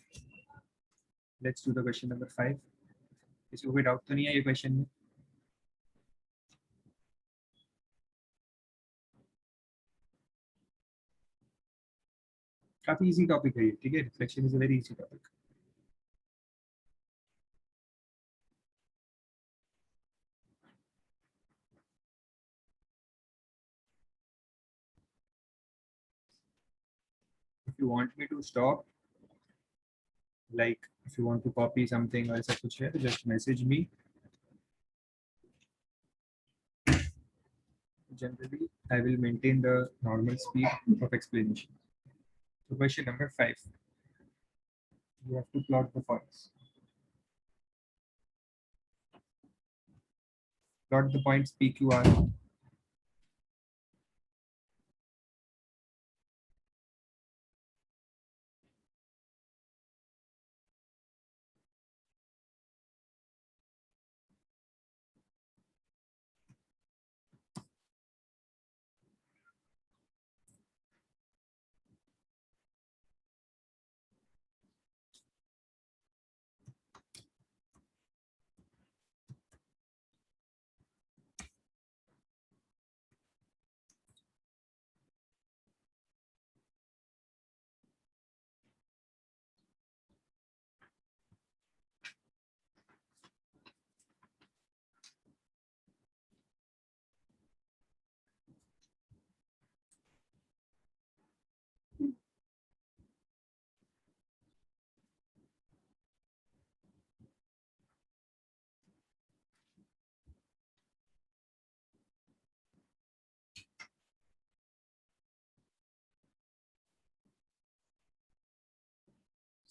Let's do the question number 5. इसको कोई डाउट तो नहीं है ये क्वेश्चन में? काफी इजी टॉपिक है ये, ठीक है। Reflection is a very easy topic. If you want me to stop, like if you want to copy something or ऐसा कुछ है, तो just message me. Generally, I will maintain the normal speed of explanation. So question number 5. You have to plot the points. Plot the points P, Q, R.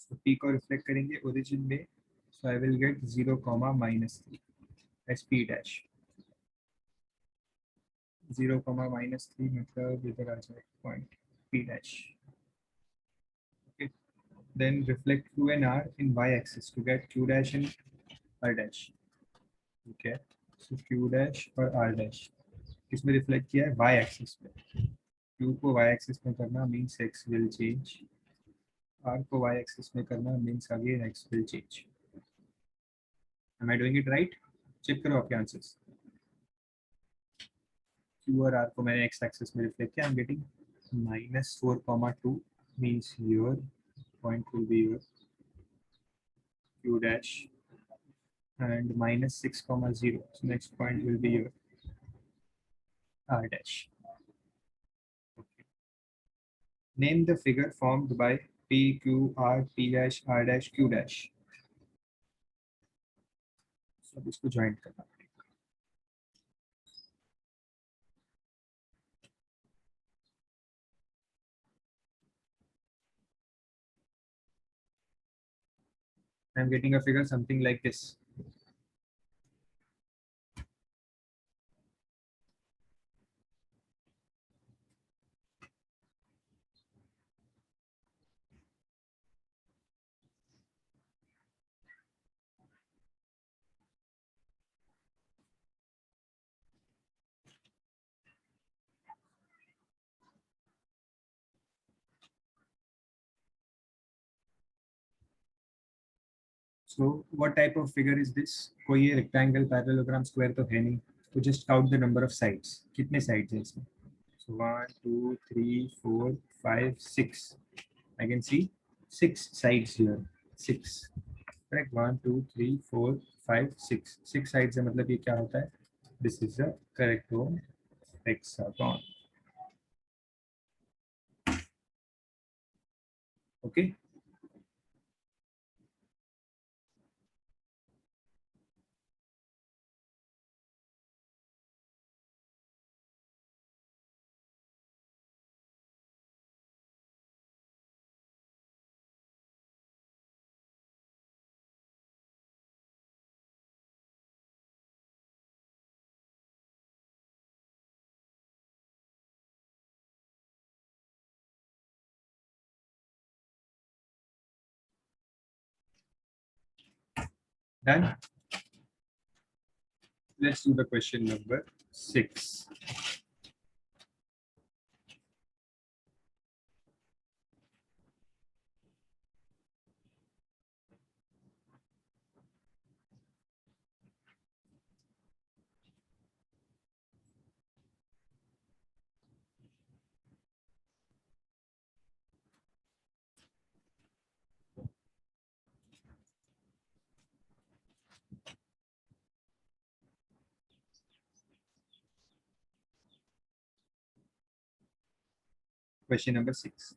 So P को reflect करेंगे origin में, so I will get 0, -3 as P dash. 0, -3 मतलब इधर आ जाए point P dash. Okay. Then reflect Q and R in y axis to get Q dash and R dash. Okay. So Q dash और R dash किसमें reflect किया है? y axis पे। Q को y axis में करना means x will change. R को y axis में करना means again x will change. Am I doing it right? Check करो आपके आंसर्स। Q और R को मैंने x axis में रिफ्लेक्ट किया। I'm getting -4, 2 means your point will be your Q dash, and -6, 0. So next point will be your R dash. Okay. Name the figure formed by P, Q, R, P dash, R dash, Q dash. So अब इसको join करना पड़ेगा। I'm getting a figure something like this. So what type of figure is this? कोई ये rectangle, parallelogram, square तो है नहीं, तो just count the number of sides, कितने साइड्स हैं इसमें? So 1 2 3 4 5 6, I can see 6 sides here, 6, correct? 1 2 3 4 5 6, 6 sides है, मतलब ये क्या होता है? This is the correct hexagon. Okay. Done. Let's do the question number 6. Question number 6.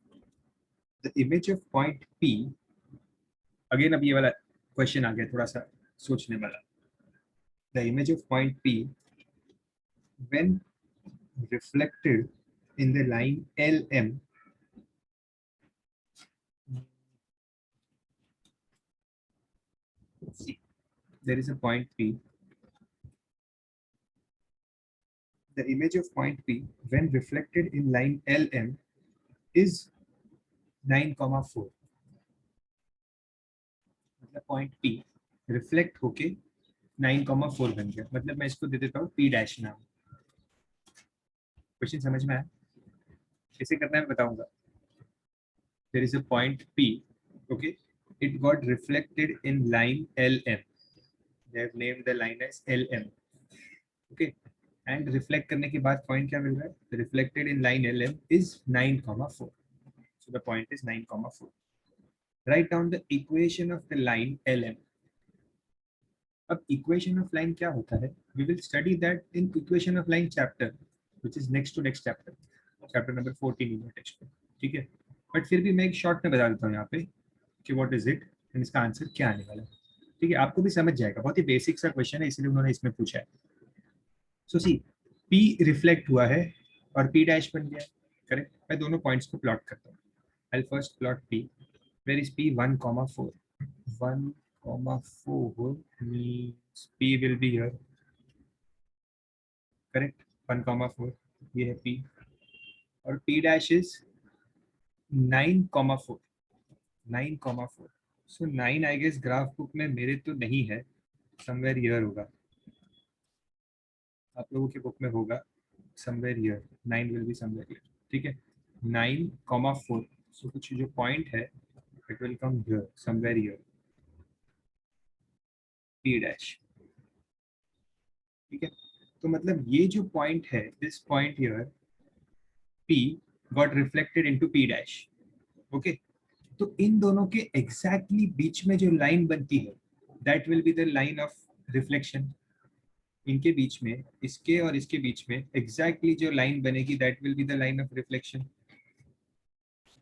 The image of point P. Again, अब ये वाला question आ गया थोड़ा सा सोचने वाला. The image of point P when reflected in the line LM see, there is a point P. The image of point P when reflected in line LM is 9,4. मतलब point P reflect होके 9,4 बन गया, मतलब मैं इसको दे देता हूँ P dash नाम. क्वेश्चन समझ में आया? कैसे करना है मैं बताऊंगा. There is a point P, okay? It got reflected in line LM. They have named the line as LM, okay? And reflect करने के बाद point क्या मिल रहा है? The reflected in line LM is 9,4. So the point is 9,4. Write down the equation of the line LM. अब equation of line क्या होता है? We will study that in equation of line chapter, which is next to next chapter, chapter number 14 in your textbook. ठीक है? But फिर भी मैं एक शॉर्ट में बता देता हूँ यहाँ पे कि what is it and इसका आंसर क्या आने वाला है. ठीक है, आपको भी समझ जाएगा. बहुत ही बेसिक सा क्वेश्चन है, इसलिए उन्होंने इसमें पूछा है. सो सी, P रिफ्लेक्ट हुआ है और P डैश बन गया, करेक्ट? मैं दोनों पॉइंट्स को प्लॉट करता हूँ. I first plot P. Where is P? 1,4. 1,4 means P will be here, correct? 1,4 ये है P और P dash is 9,4. 9,4. So 9 I guess graph book में मेरे तो नहीं है, somewhere here होगा. आप लोगों की बुक में होगा somewhere here. 9 will be somewhere here. ठीक है, 9,4. So कुछ जो पॉइंट है it will come here, somewhere here. P dash. ठीक है, तो मतलब ये जो पॉइंट है, this point here, P got reflected into P dash. Okay, तो इन दोनों के एग्जैक्टली बीच में जो लाइन बनती है that will be the line of reflection. इनके बीच में, इसके और इसके बीच में एग्जैक्टली जो लाइन बनेगी that will be the line of reflection.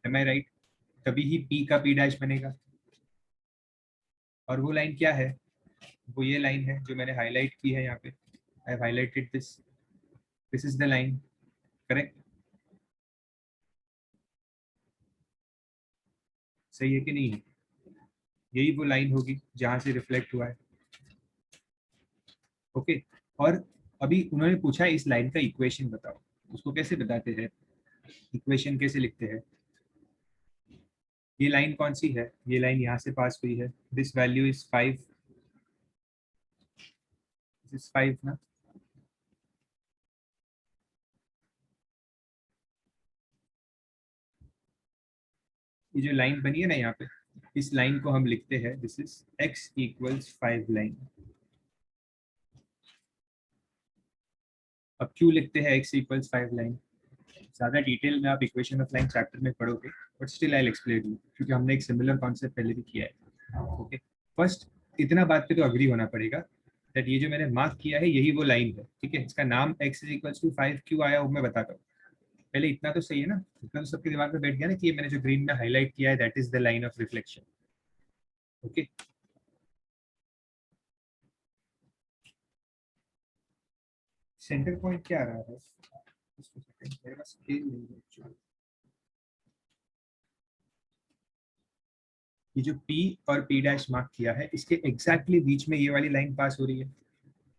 Am I right? तभी ही P का P डैश बनेगा. और वो लाइन क्या है? वो ये लाइन है जो मैंने हाईलाइट की है यहाँ पे. I have highlighted this. This is the line, correct? सही है कि नहीं है? यही वो लाइन होगी जहां से रिफ्लेक्ट हुआ है. ओके, और अभी उन्होंने पूछा है इस लाइन का इक्वेशन बताओ. उसको कैसे बताते हैं? इक्वेशन कैसे लिखते हैं? ये लाइन कौन सी है? ये लाइन यहाँ से पास हुई है. This value is 5. This is 5 ना. ये जो लाइन बनी है ना यहाँ पे, इस लाइन को हम लिखते हैं दिस इज x = 5 लाइन. अब क्यों लिखते हैं x इक्वल्स 5 लाइन, ज़्यादा डिटेल में आप इक्वेशन ऑफ लाइन चैप्टर में पढ़ोगे, but still I explain you, क्योंकि हमने एक सिमिलर कॉन्सेप्ट पहले भी किया है। ओके, फर्स्ट इतना बात पे तो अग्री होना पड़ेगा दैट ये जो मैंने मार्क किया है यही वो लाइन है, ठीक है। इसका नाम x इज इक्वल्स टू 5 क्यों आया वो मैं बताता हूँ। पहले इतना तो सही है ना, इतना तो सबके दिमाग में बैठ गया ना कि ये मैंने जो ग्रीन में हाईलाइट किया है that is the line of reflection. Okay, centre point क्या आ रहा है, मेरे पास स्केल नहीं है actually। ये जो P और P डैश मार्क किया है इसके एग्जैक्टली बीच में ये वाली लाइन पास हो रही है,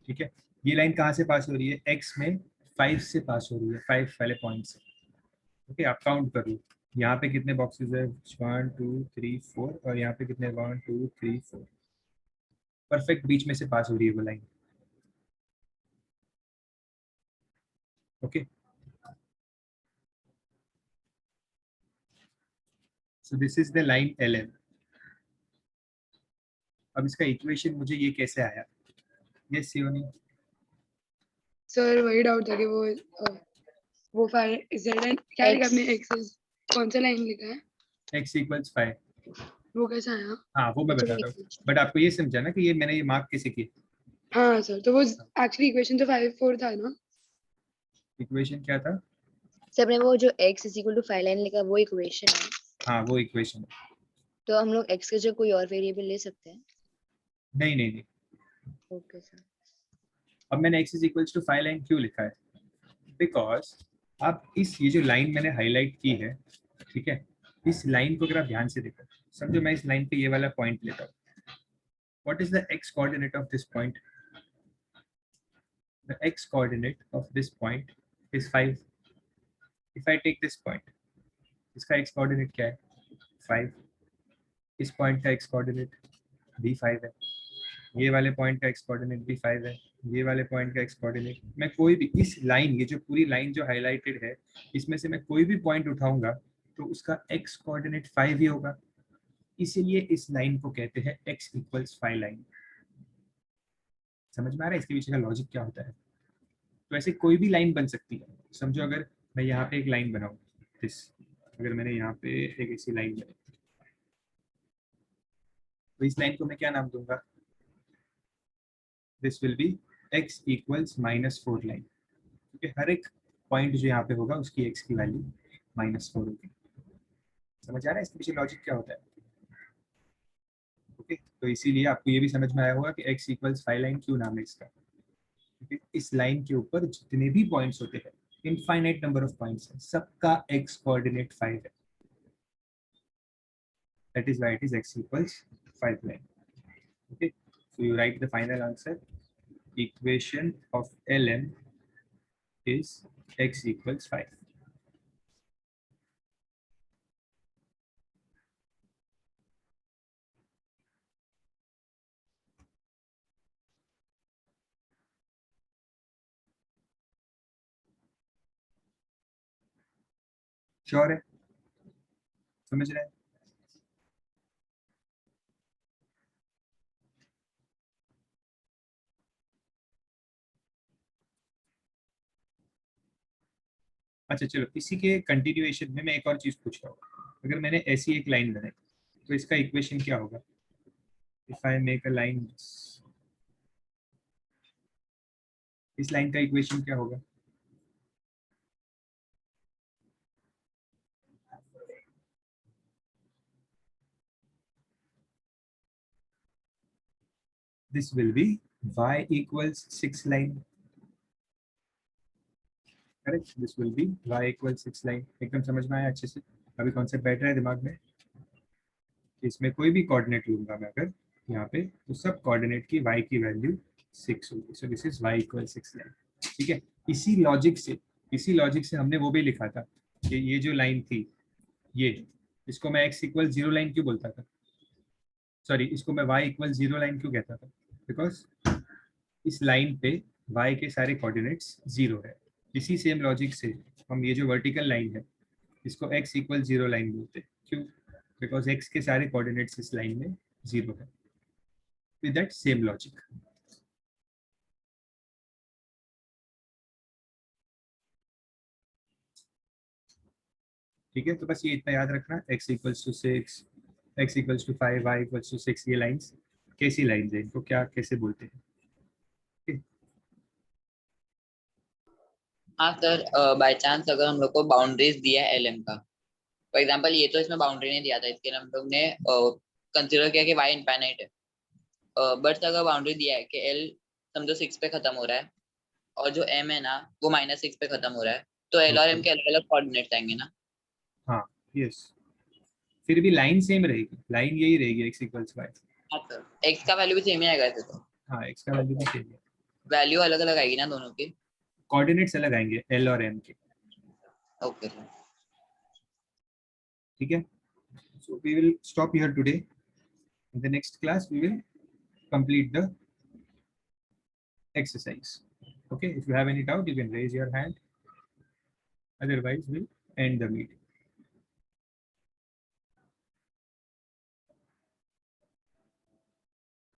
ठीक है। ये लाइन कहाँ से पास हो रही है, x में 5 से पास हो रही है, 5 वाले पॉइंट से। ओके, आप काउंट कर लो यहाँ पे कितने बॉक्सेस है, 1 2 3 4, और यहाँ पे कितने 1 2 3 4, परफेक्ट बीच में से पास हो रही है वो line. Okay, so this is the line LM। अब इसका इक्वेशन मुझे ये कैसे आया, ये सियोनी सर वही डाउट था कि वो 5 z एंड क्या लिखा आपने x कौन सा लाइन लिखा है, x इक्वल्स 5, वो कैसा आया? हाँ वो मैं बताता हूँ, बट आपको ये समझा ना कि ये मैंने ये मार्क कैसे किया। हाँ सर, तो वो एक्चुअली इक्वेशन तो 5 4 था ना। इक्वेशन क्या था, सर आपने वो जो x is equal to 5 line लिखा वो इक्वेशन है, हाँ वो इक्वेशन। तो हम लोग x के जगह कोई और वेरिएबल ले सकते हैं? नहीं नहीं नहीं, ओके सर। अब मैंने x is equals to 5 line क्यों लिखा है, बिकॉज आप इस ये जो लाइन मैंने हाईलाइट की है, ठीक है, इस लाइन को अगर आप ध्यान से देखो, समझो मैं इस लाइन पे ये वाला पॉइंट लेता हूँ, what is the x coordinate of this point, the x coordinate of this point is 5। If I take this point, इसका x कोऑर्डिनेट क्या है 5, इस पॉइंट का x कोऑर्डिनेट भी 5 है, ये वाले पॉइंट का x कोऑर्डिनेट भी 5 है, ये वाले पॉइंट का x कोऑर्डिनेट, मैं कोई भी इस लाइन, ये जो पूरी लाइन जो हाईलाइटेड है इसमें से मैं कोई भी पॉइंट उठाऊंगा तो उसका x कोऑर्डिनेट 5 ही होगा, इसीलिए इस लाइन को कहते हैं x इक्वल्स 5 लाइन। समझ में आ रहा है इसके पीछे का लॉजिक क्या होता है। तो ऐसे कोई भी लाइन बन सकती है, समझो अगर मैं यहाँ पे एक लाइन बनाऊँ दिस, अगर मैंने यहाँ पे एक ऐसी लाइन बनाई तो इस लाइन को मैं क्या नाम दूंगा, this will be x equals -4 line, क्योंकि हर एक पॉइंट जो यहाँ पे होगा उसकी x की वैल्यू -4 होगी। समझ आ रहा है इसके पीछे लॉजिक क्या होता है। ओके, तो इसीलिए आपको ये भी समझ में आया होगा कि x इक्वल्स 5 लाइन क्यों नाम है इसका, क्योंकि इस लाइन के ऊपर जितने भी पॉइंट्स होते हैं, इनफाइनाइट नंबर ऑफ पॉइंट्स है, सबका x कोऑर्डिनेट 5 है, that is why it is x equals 5 line. Okay, so you write the final answer, equation of LM is x equals 5। Sure है, समझ रहे हैं। अच्छा चलो, इसी के कंटिन्यूएशन में मैं एक और चीज पूछ रहा हूँ, अगर मैंने ऐसी एक लाइन बनाई तो इसका इक्वेशन क्या होगा, if I make a line, इस लाइन का इक्वेशन क्या होगा, this will be y equals 6 line, correct, this will be y equals 6 line. एकदम समझ में आया अच्छे से, अभी कॉन्सेप्ट बैठ रहा है दिमाग में। इसमें कोई भी कोऑर्डिनेट लूंगा मैं अगर यहाँ पे, तो सब कोऑर्डिनेट की y की वैल्यू 6 होगी, so this is y equal 6 line, ठीक है। इसी लॉजिक से हमने वो भी लिखा था कि ये जो लाइन थी ये, इसको मैं x इक्वल 0 लाइन क्यों बोलता था, सॉरी इसको मैं y इक्वल 0 लाइन क्यों कहता था, बिकॉज इस लाइन पे y के सारे कोऑर्डिनेट्स 0 है। इसी सेम लॉजिक से हम ये जो वर्टिकल लाइन है इसको x इक्वल 0 लाइन बोलते हैं, क्यों, बिकॉज x के सारे कोऑर्डिनेट्स इस लाइन में 0 है। विद दैट सेम लॉजिक ठीक है, तो बस ये इतना याद रखना, x equals to 6, x equals to 5, y equals to 6, ये लाइंस कैसी लाइंस है, इनको क्या कैसे बोलते हैं? हाँ सर, बाय चांस अगर हम लोग को बाउंड्रीज दिया है एल एम का, फॉर एग्जांपल ये तो इसमें बाउंड्री नहीं दिया था, इसके लिए हम लोग ने कंसीडर किया कि y इनफाइनाइट है, बट अगर बाउंड्री दिया है कि l समझो 6 पे खत्म हो रहा है और जो m है ना वो -6 पे खत्म हो रहा है, तो l और m के अलग अलग कोऑर्डिनेट्स आएंगे ना। हाँ यस, फिर भी लाइन सेम रहेगी, लाइन यही रहेगी x इक्वल्स y। हाँ सर, x का वैल्यू भी सेम ही आएगा ऐसे तो, हाँ x का वैल्यू भी सेम है, वैल्यू अलग अलग आएगी ना दोनों की। कोऑर्डिनेट्स अलग आएंगे l और m के। Okay sir. ठीक है, so we will stop here today. In the next class we will complete the exercise. Okay, if you have any doubt you can raise your hand, otherwise we'll end the meeting.